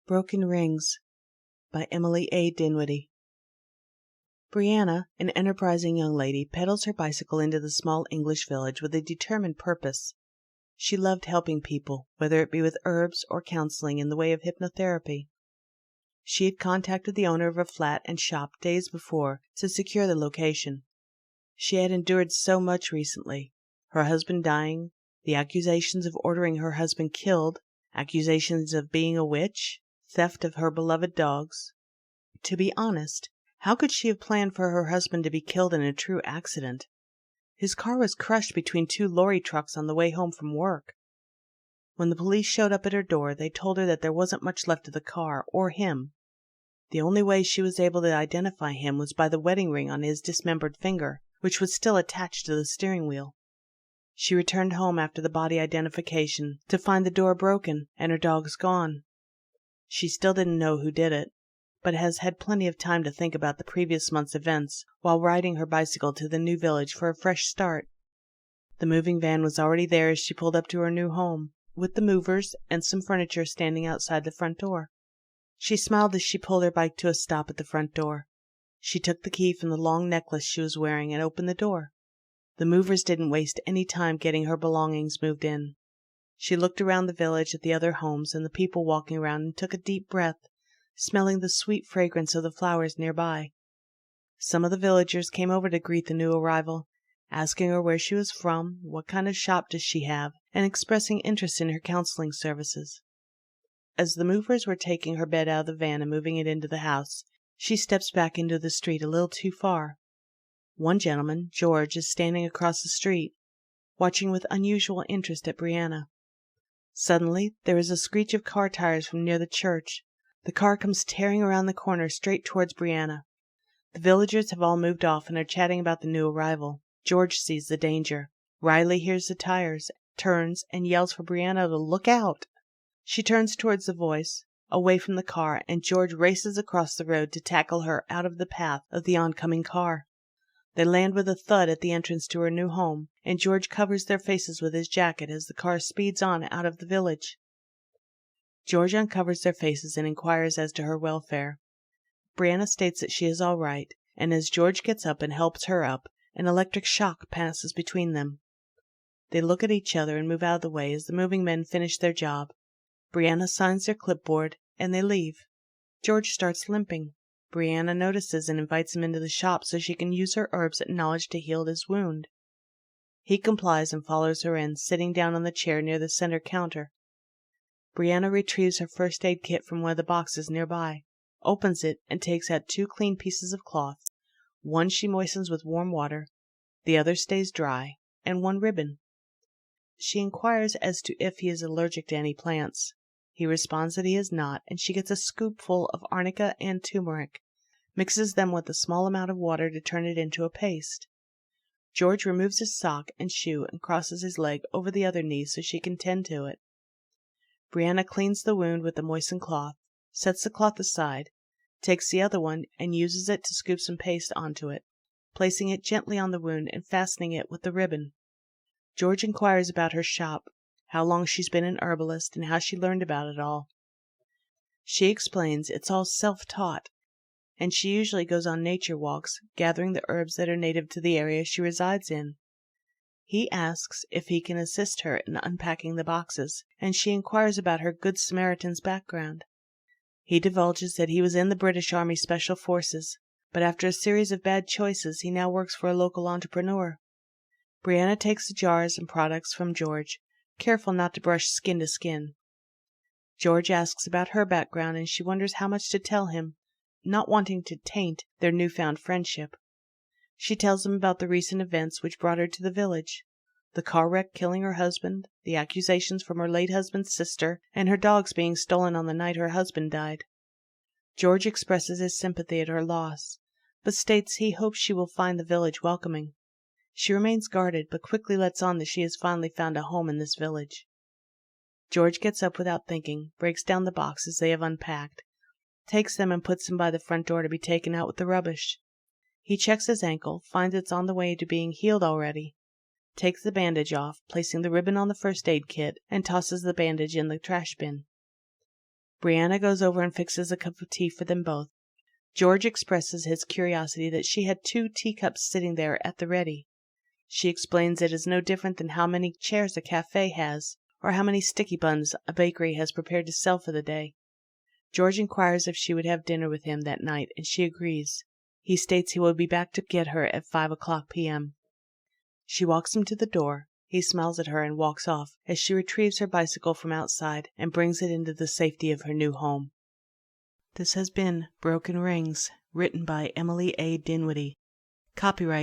Broken Rings by Emily A. Dinwiddie. Brianna, an enterprising young lady, pedals her bicycle into the small English village with a determined purpose. She loved helping people, whether it be with herbs or counseling in the way of hypnotherapy. She had contacted the owner of a flat and shop days before to secure the location. She had endured so much recently, her husband dying, the accusations of ordering her husband killed, accusations of being a witch, theft of her beloved dogs. To be honest, how could she have planned for her husband to be killed in a true accident? His car was crushed between two lorry trucks on the way home from work. When the police showed up at her door, they told her that there wasn't much left of the car or him. The only way she was able to identify him was by the wedding ring on his dismembered finger, which was still attached to the steering wheel. She returned home after the body identification to find the door broken and her dogs gone. She still didn't know who did it, but has had plenty of time to think about the previous month's events while riding her bicycle to the new village for a fresh start. The moving van was already there as she pulled up to her new home, with the movers and some furniture standing outside the front door. She smiled as she pulled her bike to a stop at the front door. She took the key from the long necklace she was wearing and opened the door. The movers didn't waste any time getting her belongings moved in. She looked around the village at the other homes and the people walking around and took a deep breath, smelling the sweet fragrance of the flowers nearby. Some of the villagers came over to greet the new arrival, asking her where she was from, what kind of shop does she have, and expressing interest in her counseling services. As the movers were taking her bed out of the van and moving it into the house, she steps back into the street a little too far. One gentleman, George, is standing across the street, watching with unusual interest at Brianna. Suddenly, there is a screech of car tires from near the church. The car comes tearing around the corner straight towards Brianna. The villagers have all moved off and are chatting about the new arrival. George sees the danger. Riley hears the tires, turns, and yells for Brianna to look out. She turns towards the voice, away from the car, and George races across the road to tackle her out of the path of the oncoming car. They land with a thud at the entrance to her new home, and George covers their faces with his jacket as the car speeds on out of the village. George uncovers their faces and inquires as to her welfare. Brianna states that she is all right, and as George gets up and helps her up, an electric shock passes between them. They look at each other and move out of the way as the moving men finish their job. Brianna signs their clipboard, and they leave. George starts limping. Brianna notices and invites him into the shop so she can use her herbs and knowledge to heal his wound. He complies and follows her in, sitting down on the chair near the center counter. Brianna retrieves her first aid kit from one of the boxes nearby, opens it, and takes out 2 clean pieces of cloth. One she moistens with warm water, the other stays dry, and 1 ribbon. She inquires as to if he is allergic to any plants. He responds that he is not, and she gets a scoopful of arnica and turmeric, mixes them with a small amount of water to turn it into a paste. George removes his sock and shoe and crosses his leg over the other knee so she can tend to it. Brianna cleans the wound with the moistened cloth, sets the cloth aside, takes the other one and uses it to scoop some paste onto it, placing it gently on the wound and fastening it with the ribbon. George inquires about her shop, how long she's been an herbalist, and how she learned about it all. She explains it's all self-taught, and she usually goes on nature walks, gathering the herbs that are native to the area she resides in. He asks if he can assist her in unpacking the boxes, and she inquires about her Good Samaritan's background. He divulges that he was in the British Army Special Forces, but after a series of bad choices, he now works for a local entrepreneur. Brianna takes the jars and products from George, careful not to brush skin to skin. George asks about her background, and she wonders how much to tell him, not wanting to taint their newfound friendship. She tells him about the recent events which brought her to the village, the car wreck killing her husband, the accusations from her late husband's sister, and her dogs being stolen on the night her husband died. George expresses his sympathy at her loss, but states he hopes she will find the village welcoming. She remains guarded, but quickly lets on that she has finally found a home in this village. George gets up without thinking, breaks down the boxes they have unpacked, takes them and puts them by the front door to be taken out with the rubbish. He checks his ankle, finds it's on the way to being healed already, takes the bandage off, placing the ribbon on the first aid kit, and tosses the bandage in the trash bin. Brianna goes over and fixes a cup of tea for them both. George expresses his curiosity that she had 2 teacups sitting there at the ready. She explains it is no different than how many chairs a cafe has, or how many sticky buns a bakery has prepared to sell for the day. George inquires if she would have dinner with him that night, and she agrees. He states he will be back to get her at 5:00 p.m. She walks him to the door. He smiles at her and walks off as she retrieves her bicycle from outside and brings it into the safety of her new home. This has been Broken Rings, written by Emily A. Dinwiddie. Copyright